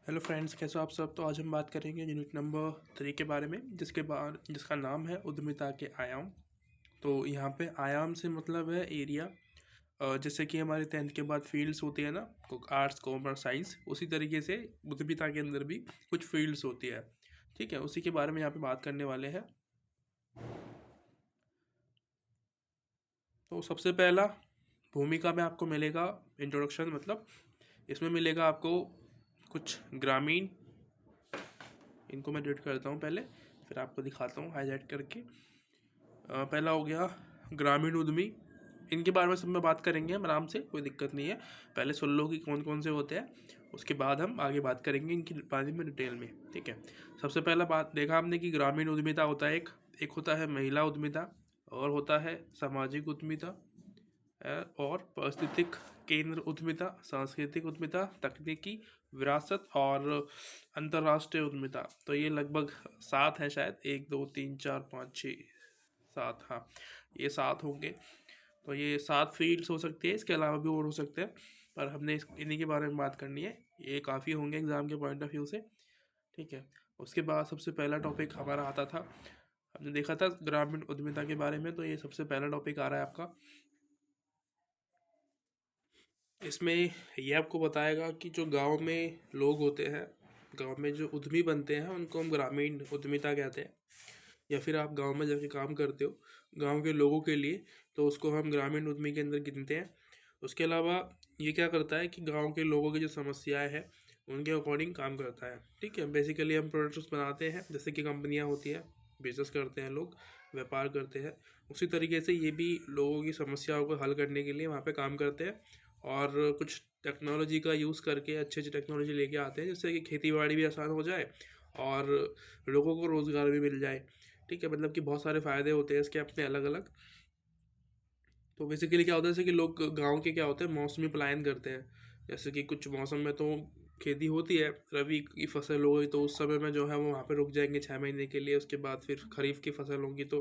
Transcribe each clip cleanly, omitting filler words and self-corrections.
Hello friends, कैसे हो आप सब। तो आज हम बात करेंगे यूनिट नंबर 3 के बारे में, जिसका नाम है उद्यमिता के आयाम। तो यहाँ पे आयाम से मतलब है एरिया। जैसे कि हमारे 10th के बाद फील्ड्स होती है ना, आर्ट्स कॉमर्स साइंस, उसी तरीके से उद्यमिता के अंदर भी कुछ फील्ड्स होती है। ठीक है, उसी के बारे में यहाँ पे बात करने वाले हैं। तो सबसे पहला भूमिका में आपको मिलेगा इंट्रोडक्शन, मतलब इसमें मिलेगा आपको कुछ ग्रामीण। इनको मैं डिलीट करता हूँ पहले, फिर आपको दिखाता हूँ हाईलाइट करके। पहला हो गया ग्रामीण उद्यमी। इनके बारे में सब में बात करेंगे हम आराम से, कोई दिक्कत नहीं है। पहले सुन लो कि कौन कौन से होते हैं, उसके बाद हम आगे बात करेंगे इनके बारे में डिटेल में। ठीक है, सबसे पहला बात देखा हमने कि ग्रामीण उद्यमिता होता है एक होता है महिला उद्यमिता, और होता है सामाजिक उद्यमिता, और पारिस्थितिक केंद्र उद्यमिता, सांस्कृतिक उद्यमिता, तकनीकी विरासत और अंतर्राष्ट्रीय उद्यमिता। तो ये लगभग 7 है शायद, 1 2 3 4 5 6 7, हाँ ये 7 होंगे। तो ये 7 फील्ड्स हो सकती है, इसके अलावा भी और हो सकते हैं, पर हमने इन्हीं के बारे में बात करनी है। ये काफ़ी होंगे एग्ज़ाम के पॉइंट ऑफ व्यू से। ठीक है, उसके बाद सबसे पहला टॉपिक हमारा आता था, हमने देखा था ग्रामीण उद्यमिता के बारे में। तो ये सबसे पहला टॉपिक आ रहा है आपका। इसमें ये आपको बताएगा कि जो गांव में लोग होते हैं, गांव में जो उद्यमी बनते हैं, उनको हम ग्रामीण उद्यमिता कहते हैं। या फिर आप गांव में जाके काम करते हो गांव के लोगों के लिए, तो उसको हम ग्रामीण उद्यमी के अंदर गिनते हैं। उसके अलावा ये क्या करता है कि गांव के लोगों की जो समस्याएं हैं उनके अकॉर्डिंग काम करता है। ठीक है, बेसिकली हम प्रोडक्ट्स बनाते हैं, जैसे कि कंपनियां होती हैं, बिजनेस करते हैं लोग, व्यापार करते हैं। उसी तरीके से ये भी लोगों की समस्याओं को हल करने के लिए वहाँ पे काम करते हैं, और कुछ टेक्नोलॉजी का यूज़ करके अच्छी अच्छी टेक्नोलॉजी लेके आते हैं, जिससे कि खेती बाड़ी भी आसान हो जाए और लोगों को रोज़गार भी मिल जाए। ठीक है, मतलब कि बहुत सारे फ़ायदे होते हैं इसके अपने अलग अलग। तो बेसिकली क्या होता है, जैसे कि लोग गांव के क्या होते हैं, मौसमी पलायन करते हैं। जैसे कि कुछ मौसम में तो खेती होती है, रबी की फसल हो गई तो उस समय में जो है वो वहाँ पे रुक जाएंगे 6 महीने के लिए। उसके बाद फिर खरीफ की फसल होगी तो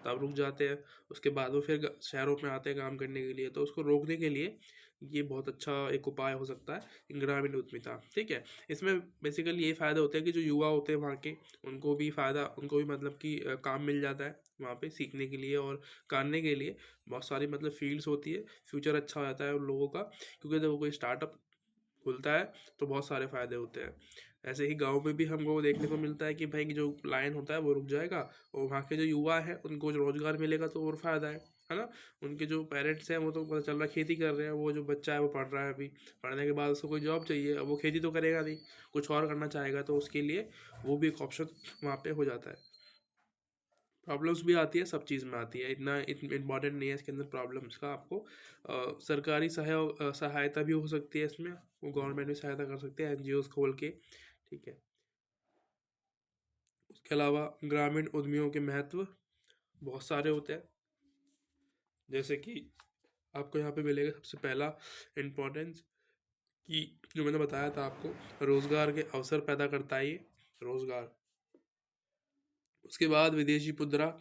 तब रुक जाते हैं। उसके बाद वो फिर शहरों में आते हैं काम करने के लिए। तो उसको रोकने के लिए ये बहुत अच्छा एक उपाय हो सकता है ग्रामीण उद्यमिता। ठीक है, इसमें बेसिकली ये फ़ायदा होता है कि जो युवा होते हैं वहाँ के, उनको भी फ़ायदा, उनको भी मतलब कि काम मिल जाता है वहाँ पे सीखने के लिए और करने के लिए। बहुत सारी मतलब फील्ड्स होती है, फ्यूचर अच्छा हो जाता है उन लोगों का, क्योंकि जब कोई स्टार्टअप खुलता है तो बहुत सारे फ़ायदे होते हैं। ऐसे ही गांव में भी हमको देखने को मिलता है कि भाई जो लाइन होता है वो रुक जाएगा, और वहाँ के जो युवा हैं उनको जो रोज़गार मिलेगा तो और फ़ायदा है ना। उनके जो पेरेंट्स हैं वो तो पता चल रहा है खेती कर रहे हैं, वो जो बच्चा है वो पढ़ रहा है, अभी पढ़ने के बाद उसको कोई जॉब चाहिए, अब वो खेती तो करेगा नहीं, कुछ और करना चाहेगा, तो उसके लिए वो भी एक ऑप्शन वहाँ पे हो जाता है। प्रॉब्लम्स भी आती है, सब चीज़ में आती है, इतना इम्पॉर्टेंट नहीं है इसके अंदर प्रॉब्लम्स का। आपको सरकारी सहायता भी हो सकती है इसमें, वो गवर्नमेंट भी सहायता कर सकते हैं एनजीओज खोल के। ठीक है, उसके अलावा ग्रामीण उद्यमियों के महत्व बहुत सारे होते हैं। जैसे कि आपको यहाँ पे मिलेगा सबसे पहला इम्पोर्टेंस, कि जो मैंने बताया था आपको, रोज़गार के अवसर पैदा करता है ये, रोज़गार। उसके बाद विदेशी मुद्रा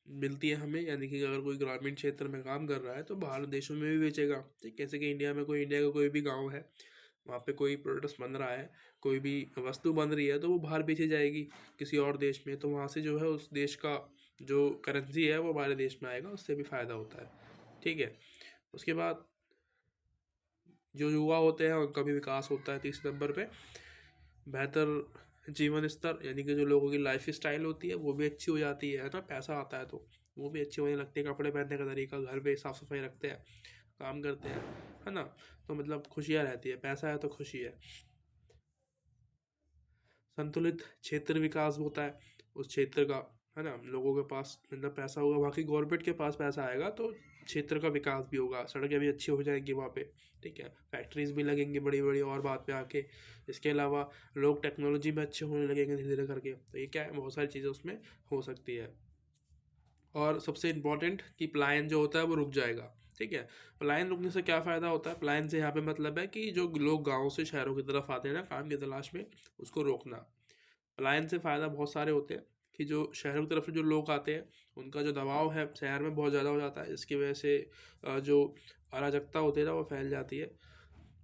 मिलती है हमें, यानी कि अगर कोई ग्रामीण क्षेत्र में काम कर रहा है तो बाहर देशों में भी बेचेगा। ठीक, जैसे कि इंडिया का कोई भी गांव है, वहाँ पे कोई प्रोडक्ट्स बन रहा है, कोई भी वस्तु बन रही है, तो वो बाहर बेची जाएगी किसी और देश में, तो वहाँ से जो है उस देश का जो करेंसी है वो हमारे देश में आएगा, उससे भी फ़ायदा होता है। ठीक है, उसके बाद जो युवा होते हैं उनका भी विकास होता है। 30 नंबर पे बेहतर जीवन स्तर, यानी कि जो लोगों की लाइफ स्टाइल होती है वो भी अच्छी हो जाती है ना, पैसा आता है तो वो भी अच्छी होने लगती है, कपड़े पहनने का तरीका, घर पे साफ़ सफाई रखते हैं, काम करते हैं, है ना। तो मतलब खुशियाँ रहती है, पैसा है तो खुशी है। संतुलित क्षेत्र विकास होता है उस क्षेत्र का, है ना। लोगों के पास मतलब पैसा होगा, बाकी गवर्नमेंट के पास पैसा आएगा तो क्षेत्र का विकास भी होगा, सड़कें भी अच्छी हो जाएंगी वहाँ पे। ठीक है, फैक्ट्रीज भी लगेंगी बड़ी बड़ी और बात पे आके। इसके अलावा लोग टेक्नोलॉजी में अच्छे होने लगेंगे धीरे धीरे करके, तो ये क्या है, बहुत सारी चीज़ें उसमें हो सकती है। और सबसे इम्पोर्टेंट कि पलायन जो होता है वो रुक जाएगा। ठीक है, पलायन रुकने से क्या फ़ायदा होता है, पलायन से यहाँ पे मतलब है कि जो लोग गाँव से शहरों की तरफ आते हैं ना काम की तलाश में, उसको रोकना। पलायन से फ़ायदा बहुत सारे होते हैं, कि जो शहरों की तरफ से जो लोग आते हैं उनका जो दबाव है शहर में बहुत ज़्यादा हो जाता है, इसकी वजह से जो अराजकता होती है ना वो फैल जाती है।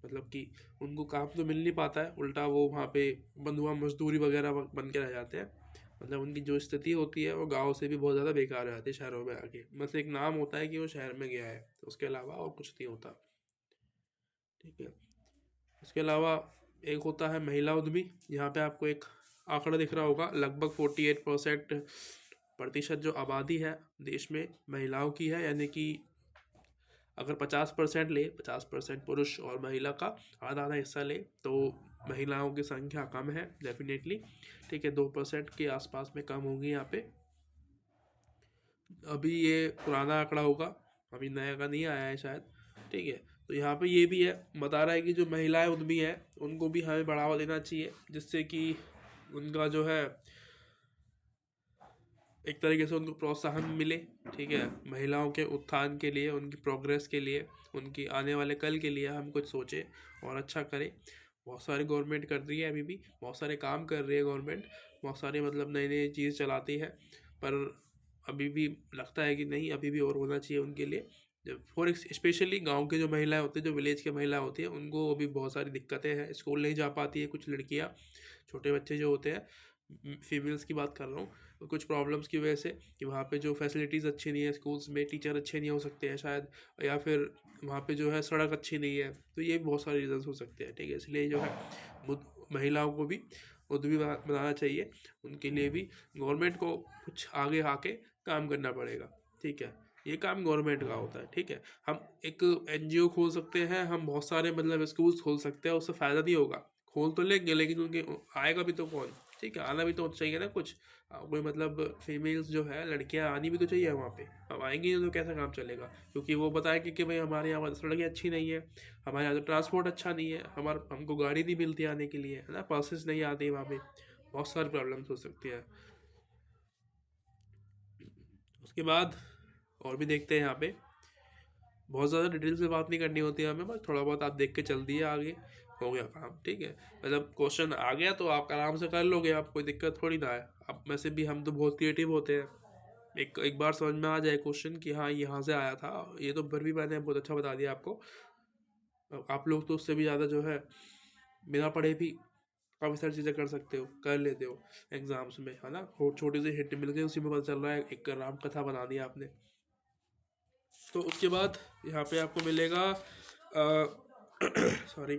मतलब कि उनको काम तो मिल नहीं पाता है, उल्टा वो वहाँ पे बंधुआ मजदूरी वगैरह बन के रह जाते हैं। मतलब उनकी जो स्थिति होती है वो गाँव से भी बहुत ज़्यादा बेकार हो जाती है शहरों में आके। बस एक नाम होता है कि वो शहर में गया है, उसके अलावा और कुछ नहीं होता। ठीक है। इसके अलावा एक होता है महिला उद्यमी। यहाँ पे आपको एक आंकड़ा दिख रहा होगा, लगभग 48% जो आबादी है देश में महिलाओं की है। यानी कि अगर 50% ले, 50% पुरुष और महिला का आधा आधा हिस्सा ले, तो महिलाओं की संख्या कम है डेफिनेटली। ठीक है, 2% के आसपास में कम होगी यहाँ पे। अभी ये पुराना आंकड़ा होगा, अभी नया का नहीं आया है शायद। ठीक है, तो यहाँ पे ये भी है, बता रहा है कि जो महिलाएं उद्यमी है उनको भी हमें बढ़ावा देना चाहिए, जिससे कि उनका जो है एक तरीके से उनको प्रोत्साहन मिले। ठीक है, महिलाओं के उत्थान के लिए, उनकी प्रोग्रेस के लिए, उनकी आने वाले कल के लिए हम कुछ सोचें और अच्छा करें। बहुत सारी गवर्नमेंट कर रही है, अभी भी बहुत सारे काम कर रही है गवर्नमेंट, बहुत सारे मतलब नई नई चीज़ चलाती है। पर अभी भी लगता है कि नहीं, अभी भी और होना चाहिए उनके लिए। फॉर स्पेशली गांव के जो महिलाएं होती हैं, जो विलेज के महिला होती हैं, उनको अभी बहुत सारी दिक्कतें हैं, स्कूल नहीं जा पाती है कुछ लड़कियां, छोटे बच्चे जो होते हैं, फीमेल्स की बात कर रहा हूँ, कुछ प्रॉब्लम्स की वजह से कि वहाँ पे जो फैसिलिटीज़ अच्छी नहीं है स्कूल्स में, टीचर अच्छे नहीं हो सकते हैं शायद, या फिर वहाँ पे जो है सड़क अच्छी नहीं है। तो ये बहुत सारे रीजंस हो सकते हैं। ठीक है, इसलिए जो है महिलाओं को भी उद्यमी बनाना चाहिए। उनके लिए भी गवर्नमेंट को कुछ आगे आके काम करना पड़ेगा। ठीक है, ये काम गवर्नमेंट का होता है। ठीक है, हम एक एनजीओ खोल सकते हैं, हम बहुत सारे मतलब स्कूल्स खोल सकते हैं, उससे फ़ायदा नहीं होगा। खोल तो लेंगे लेकिन उनके आएगा भी तो कौन? ठीक है, आना भी तो चाहिए ना कुछ। कोई मतलब फीमेल्स जो है, लड़कियां आनी भी तो चाहिए वहाँ पे। अब आएंगी नहीं तो कैसा काम चलेगा? क्योंकि वो बताएंगे कि भाई हमारे यहाँ सड़कें अच्छी नहीं है, हमारे यहाँ तो ट्रांसपोर्ट अच्छा नहीं है, हमको गाड़ी नहीं मिलती आने के लिए, है ना, बसेस नहीं आती वहाँ पे। बहुत सारी प्रॉब्लम्स हो सकती है। उसके बाद और भी देखते हैं यहाँ पे, बहुत ज़्यादा डिटेल से बात नहीं करनी होती है हमें, बस थोड़ा बहुत आप देख के चल दिए आगे, हो गया काम। ठीक है, मतलब क्वेश्चन आ गया तो आप आराम से कर लोगे, आप कोई दिक्कत थोड़ी ना है। अब वैसे भी हम तो बहुत क्रिएटिव होते हैं, एक एक बार समझ में आ जाए क्वेश्चन कि हाँ यहाँ से आया था, ये तो फिर भी मैंने बहुत अच्छा बता दिया आपको। अब आप लोग तो उससे भी ज़्यादा जो है बिना पढ़े भी काफ़ी सारी चीज़ें कर सकते हो, कर लेते हो एग्जाम्स में, है ना। छोटी सी हिंट मिल गई, उसी में पता चल रहा है, एक राम कथा बना दी आपने। तो उसके बाद यहाँ पे आपको मिलेगा सॉरी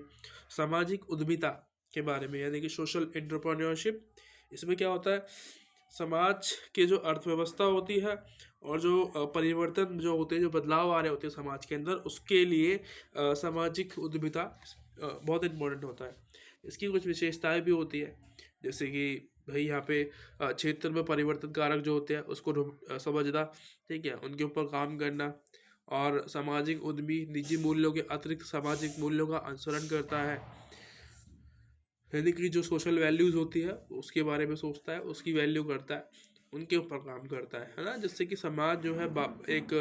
सामाजिक उद्यमिता के बारे में, यानी कि सोशल एंटरप्रेन्योरशिप। इसमें क्या होता है, समाज के जो अर्थव्यवस्था होती है और जो परिवर्तन जो होते हैं, जो बदलाव आ रहे होते हैं समाज के अंदर, उसके लिए सामाजिक उद्यमिता बहुत इम्पोर्टेंट होता है। इसकी कुछ विशेषताएं भी होती है, जैसे कि भाई यहाँ पे क्षेत्र में परिवर्तन कारक जो होते हैं उसको समझना। ठीक है, उनके ऊपर काम करना। और सामाजिक उद्यमी निजी मूल्यों के अतिरिक्त सामाजिक मूल्यों का अनुसरण करता है, यानी कि जो सोशल वैल्यूज़ होती है उसके बारे में सोचता है, उसकी वैल्यू करता है, उनके ऊपर काम करता है ना, जिससे कि समाज जो है एक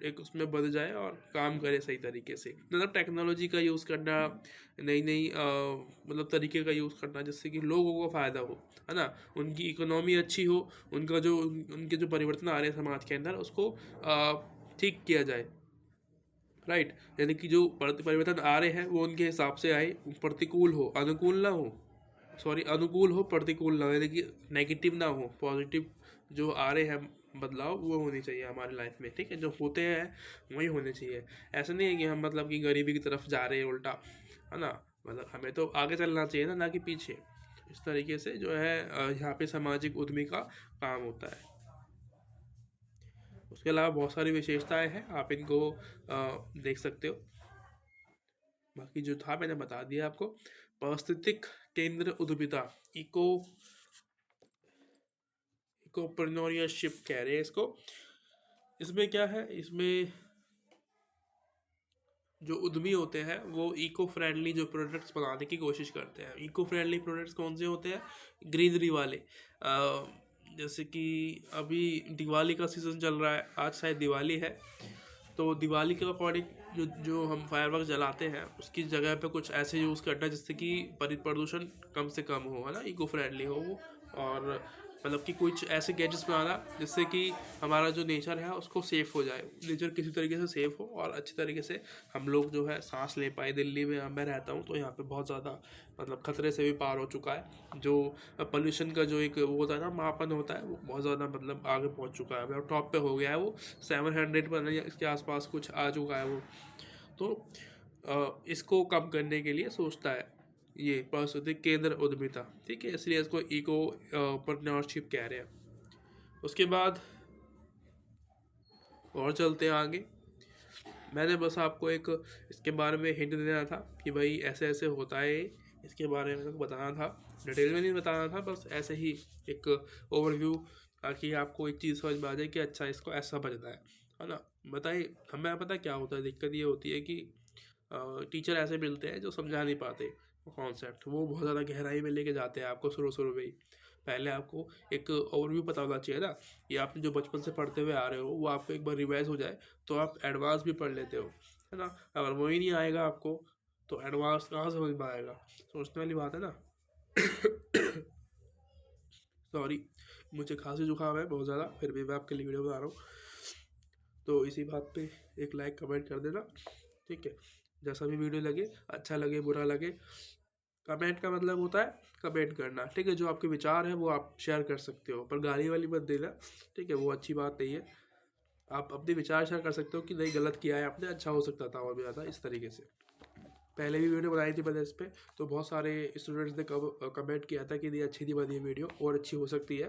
एक उसमें बढ़ जाए और काम करे सही तरीके से। मतलब टेक्नोलॉजी का यूज़ करना, नई नई मतलब तरीके का यूज़ करना, जिससे कि लोगों को फ़ायदा हो, है ना, उनकी इकोनॉमी अच्छी हो, उनका जो उनके जो परिवर्तन आ रहे हैं समाज के अंदर उसको ठीक किया जाए। राइट, यानी कि जो परिवर्तन आ रहे हैं वो उनके हिसाब से आए, प्रतिकूल हो, अनुकूल ना हो, सॉरी अनुकूल हो प्रतिकूल ना हो, यानी कि नेगेटिव ना हो, पॉजिटिव जो आ रहे हैं बदलाव वो होने चाहिए हमारी लाइफ में। ठीक है, जो होते हैं वही होने चाहिए। ऐसा नहीं है कि हम मतलब कि गरीबी की तरफ जा रहे हैं उल्टा, है ना। मतलब हमें तो आगे चलना चाहिए ना कि पीछे। इस तरीके से जो है यहाँ पे सामाजिक उद्यमी का काम होता है। उसके अलावा बहुत सारी विशेषताएं हैं, आप इनको देख सकते हो। बाकी जो था मैंने बता दिया आपको। पारिस्थितिक केंद्र उद्यमिता, इको इकोप्रेन्योरशिप कह रहे हैं इसको। इसमें क्या है, इसमें जो उद्यमी होते हैं वो इको फ्रेंडली जो प्रोडक्ट्स बनाने की कोशिश करते हैं। इको फ्रेंडली प्रोडक्ट्स कौन से होते हैं? ग्रीनरी वाले। जैसे कि अभी दिवाली का सीज़न चल रहा है, आज शायद दिवाली है, तो दिवाली के अकॉर्डिंग जो जो हम फायरवर्क जलाते हैं उसकी जगह पे कुछ ऐसे यूज़ करना जिससे कि प्रदूषण कम से कम हो, है ना, इको फ्रेंडली हो वो। और मतलब कि कुछ ऐसे गैजेट्स बनाना जिससे कि हमारा जो नेचर है उसको सेफ़ हो जाए, नेचर किसी तरीके से सेफ़ हो और अच्छी तरीके से हम लोग जो है सांस ले पाए। दिल्ली में मैं रहता हूँ तो यहाँ पे बहुत ज़्यादा मतलब खतरे से भी पार हो चुका है। जो पोल्यूशन का जो एक वो होता है ना, मापन होता है, वो बहुत ज़्यादा मतलब आगे पहुँच चुका है, मतलब टॉप पे हो गया है वो। 700 पर नहीं, इसके आसपास कुछ आ चुका है वो। तो इसको कम करने के लिए सोचता है ये पारिस्थितिक केंद्र उद्यमिता, ठीक है, इसलिए इसको इको पार्टनरशिप कह रहे हैं। उसके बाद और चलते हैं आगे। मैंने बस आपको एक इसके बारे में हिंट देना था कि भाई ऐसे ऐसे होता है, इसके बारे में बताना था, डिटेल में नहीं बताना था, बस ऐसे ही एक ओवरव्यू, ताकि आपको एक चीज़ समझ में आ जाए कि अच्छा इसको ऐसा बचना है ना। बताइए, हमें पता क्या होता है, दिक्कत ये होती है कि टीचर ऐसे मिलते हैं जो समझा नहीं पाते कॉन्सेप्ट, वो बहुत ज़्यादा गहराई में लेके जाते हैं आपको शुरू शुरू में ही। पहले आपको एक ओवरव्यू पता होना चाहिए ना, ये आपने जो बचपन से पढ़ते हुए आ रहे हो वो आपको एक बार रिवाइज हो जाए तो आप एडवांस भी पढ़ लेते हो, है ना। अगर वो ही नहीं आएगा आपको तो एडवांस कहाँ समझ में आएगा, सोचने वाली बात है ना। सॉरी, मुझे खांसी जुकाम है बहुत ज़्यादा, फिर भी मैं आपके लिए वीडियो बना रहा हूँ। तो इसी बात पे एक लाइक कमेंट कर देना, ठीक है। जैसा भी वीडियो लगे, अच्छा लगे बुरा लगे, कमेंट का मतलब होता है कमेंट करना, ठीक है। जो आपके विचार है वो आप शेयर कर सकते हो, पर गाली वाली मत देना, ठीक है, वो अच्छी बात नहीं है। आप अपने विचार शेयर कर सकते हो कि नहीं गलत किया है आपने, अच्छा हो सकता था और भी ज़्यादा, इस तरीके से। पहले भी वीडियो बनाई थी मैंने इस पर, तो बहुत सारे स्टूडेंट्स ने कमेंट किया था कि नहीं अच्छी नहीं बनी वीडियो, और अच्छी हो सकती है,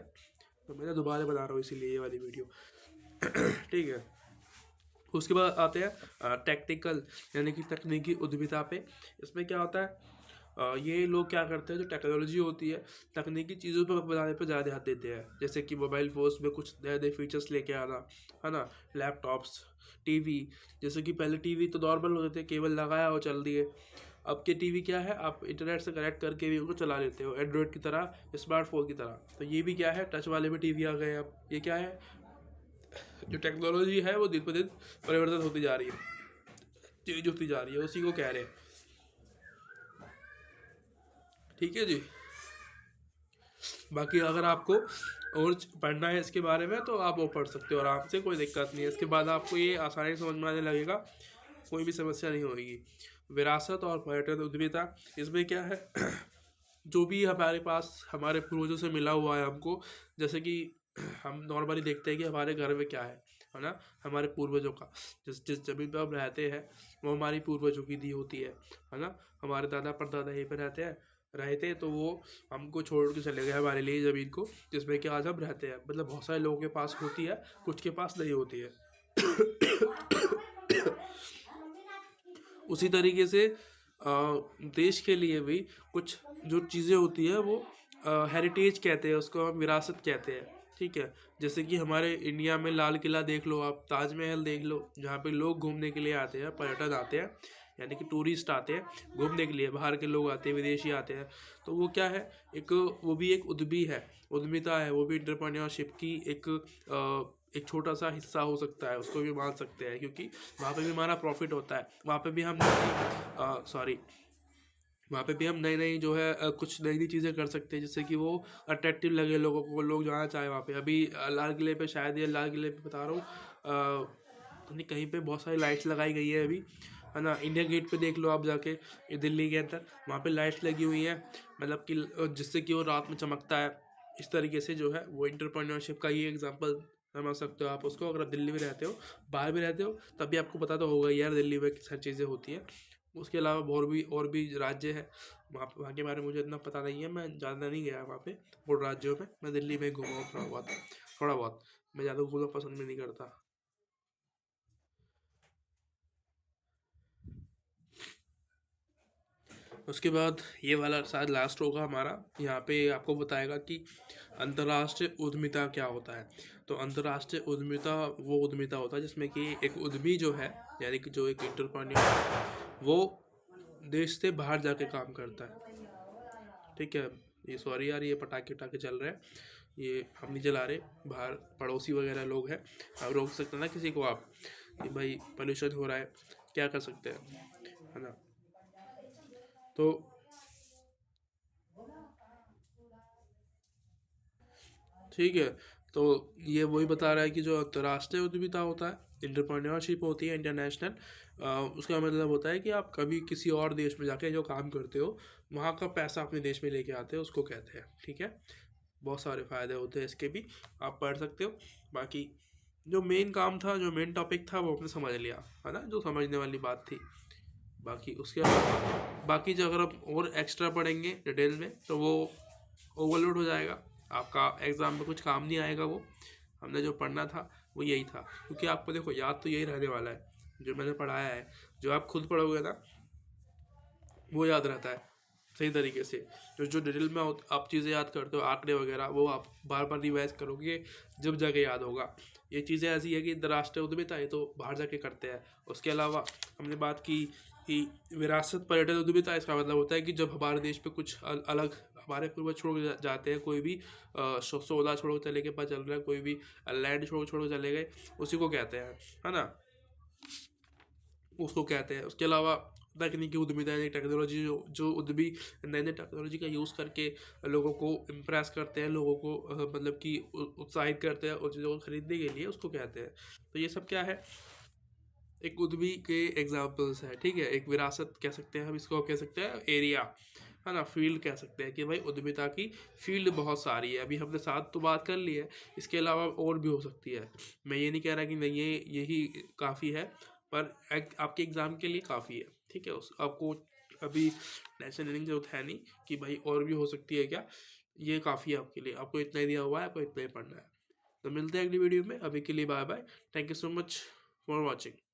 तो मैं दोबारा बना रहा हूँ इसीलिए ये वाली वीडियो। ठीक है। उसके बाद आते हैं टेक्निकल यानी कि तकनीकी उद्यमिता पे। इसमें क्या होता है, ये लोग क्या करते हैं, जो टेक्नोलॉजी होती है, तकनीकी चीज़ों पर बनाने पर ज़्यादा ध्यान देते हैं, जैसे कि मोबाइल फ़ोन्स में कुछ नए नए फीचर्स लेके आना, है ना, लैपटॉप्स, टीवी। जैसे कि पहले टीवी तो नॉर्मल होते थे, केबल लगाया और चल दिए। अब के टीवी क्या है, आप इंटरनेट से कनेक्ट करके भी उनको चला लेते हो, एंड्रॉयड की तरह, स्मार्टफोन की तरह। तो ये भी क्या है, टच वाले भी टीवी आ गए अब। ये क्या है, जो टेक्नोलॉजी है वो दिन पर दिन परिवर्तन होती जा रही है, चेंज होती जा रही है, उसी को कह रहे हैं, ठीक है जी। बाकी अगर आपको और पढ़ना है इसके बारे में तो आप वो पढ़ सकते हो आराम से, कोई दिक्कत नहीं है। इसके बाद आपको ये आसानी से समझ में आने लगेगा, कोई भी समस्या नहीं होगी। विरासत और पर्यटन उद्यमिता, इसमें क्या है, जो भी हमारे पास हमारे पूर्वजों से मिला हुआ है हमको, जैसे कि हम नॉर्मली देखते हैं कि हमारे घर में क्या है ना, हमारे पूर्वजों का जिस जिस जमीन पर हम रहते हैं वो हमारी पूर्वजों की दी होती है ना। हमारे दादा परदादा यहीं पर रहे थे, तो वो हमको छोड़ के चले गए हमारे लिए ज़मीन को, जिसमें कि आज हम रहते हैं। मतलब बहुत सारे लोगों के पास होती है, कुछ के पास नहीं होती है। उसी तरीके से देश के लिए भी कुछ जो चीज़ें होती है वो हेरिटेज कहते हैं, उसको हम विरासत कहते हैं, ठीक है। जैसे कि हमारे इंडिया में लाल किला देख लो, आप ताजमहल देख लो, जहाँ पे लोग घूमने के लिए आते हैं, पर्यटन आते हैं, यानी कि टूरिस्ट आते हैं घूमने के लिए, बाहर के लोग आते हैं, विदेशी आते हैं। तो वो क्या है, एक वो भी एक उद्यमी है, उद्यमिता है, वो भी एंटरप्रेन्योरशिप की एक छोटा सा हिस्सा हो सकता है, उसको भी मान सकते हैं, क्योंकि वहाँ पे भी हमारा प्रॉफिट होता है। वहाँ पे भी हम सॉरी वहाँ पे भी हम नई नई जो है कुछ नई नई चीज़ें कर सकते हैं, जिससे कि वो अट्रैक्टिव लगे लोगों को, लोग जाना चाहे वहाँ पे। अभी लाल किले पे, शायद ये लाल किले पे बता रहा हूँ, नहीं कहीं पे बहुत सारी लाइट्स लगाई गई है अभी, है ना। इंडिया गेट पे देख लो आप जाके, ये दिल्ली के अंदर, वहाँ पे लाइट्स लगी हुई हैं, मतलब कि जिससे कि वो रात में चमकता है। इस तरीके से जो है वो इंटरप्रेन्योरशिप का ये एग्जांपल समझ सकते हो आप उसको, अगर आप दिल्ली में रहते हो, बाहर भी रहते हो, तभी आपको पता तो होगा यार दिल्ली में किस चीज़ें होती है। उसके अलावा और भी राज्य है, वहाँ के बारे में मुझे इतना पता नहीं है, मैं ज़्यादा नहीं गया वहाँ पे और राज्यों में। मैं दिल्ली में घूमा हूँ थोड़ा बहुत, मैं ज़्यादा घूमना पसंद भी नहीं करता। उसके बाद ये वाला शायद लास्ट होगा हमारा, यहाँ पे आपको बताएगा कि अंतर्राष्ट्रीय उद्यमिता क्या होता है। तो अंतर्राष्ट्रीय उद्यमिता वो उद्यमिता होता है जिसमें कि एक उद्यमी जो है, यानी कि जो एक एंटरप्रेन्योर, वो देश से बाहर जाके काम करता है, ठीक है। ये सॉरी यार, ये पटाखे वटाखे चल रहे हैं, ये हम नहीं जला रहे, बाहर पड़ोसी वगैरह लोग हैं। आप रोक सकते हैं ना किसी को आप कि भाई पोल्यूशन हो रहा है, क्या कर सकते हैं, है ना। तो ठीक है। तो ये वही बता रहा है कि जो अंतर्राष्ट्रीय उद्यमिता होता है, एंटरप्रेन्योरशिप होती है इंटरनेशनल, उसका मतलब होता है कि आप कभी किसी और देश में जाके जो काम करते हो वहाँ का पैसा अपने देश में लेके आते हो, उसको कहते हैं। ठीक है, बहुत सारे फ़ायदे होते हैं इसके भी, आप पढ़ सकते हो। बाकी जो मेन काम था, जो मेन टॉपिक था, वो आपने समझ लिया है ना, जो समझने वाली बात थी। बाकी उसके अलावा बाकी जो अगर आप और एक्स्ट्रा पढ़ेंगे डिटेल में तो वो ओवरलोड हो जाएगा, आपका एग्ज़ाम में कुछ काम नहीं आएगा वो। हमने जो पढ़ना था वो यही था, क्योंकि आपको देखो याद तो यही रहने वाला है जो मैंने पढ़ाया है। जो आप खुद पढ़ोगे ना वो याद रहता है सही तरीके से। जो जो डिटेल में आप चीज़ें याद करते हो, आंकड़े वगैरह, वो आप बार बार रिवाइज करोगे जब जाके याद होगा। ये चीज़ें ऐसी है कि अंतर्राष्ट्रीय उद्यमिता ये तो बाहर जाके करते हैं। उसके अलावा हमने बात की कि विरासत पर्यटन उद्यमिता, इसका मतलब होता है कि जब हमारे देश पे कुछ अलग हमारे पूर्वज छोड़ के जाते हैं, कोई भी सौदा छोड़ के चले गए, पता चल रहा है कोई भी लैंड छोड़ के चले गए, उसी को कहते हैं, है ना, उसको कहते हैं। उसके अलावा तकनीकी उद्यमिता यानी टेक्नोलॉजी, जो जो उद्यमी नई नई टेक्नोलॉजी का यूज़ करके लोगों को इम्प्रेस करते हैं, लोगों को मतलब कि उत्साहित करते हैं उन चीज़ों को खरीदने के लिए, उसको कहते हैं। तो ये सब क्या है, एक उद्यमी के एग्जाम्पल्स है। ठीक है, एक विरासत कह सकते हैं हम इसको, कह सकते हैं एरिया, है ना, फील्ड कह सकते हैं कि भाई उद्यमिता की फील्ड बहुत सारी है। अभी हमने साथ तो बात कर ली है, इसके अलावा और भी हो सकती है। मैं ये नहीं कह रहा कि नहीं ये यही काफ़ी है, पर आपके एग्ज़ाम के लिए काफ़ी है। ठीक है, उस आपको अभी टेंशन लेने की जरूरत है नहीं कि भाई और भी हो सकती है क्या, ये काफ़ी है आपके लिए, आपको इतना ही दिया हुआ है, आपको इतना ही पढ़ना है। तो मिलते हैं अगली वीडियो में, अभी के लिए bye bye. Thank you so much for watching.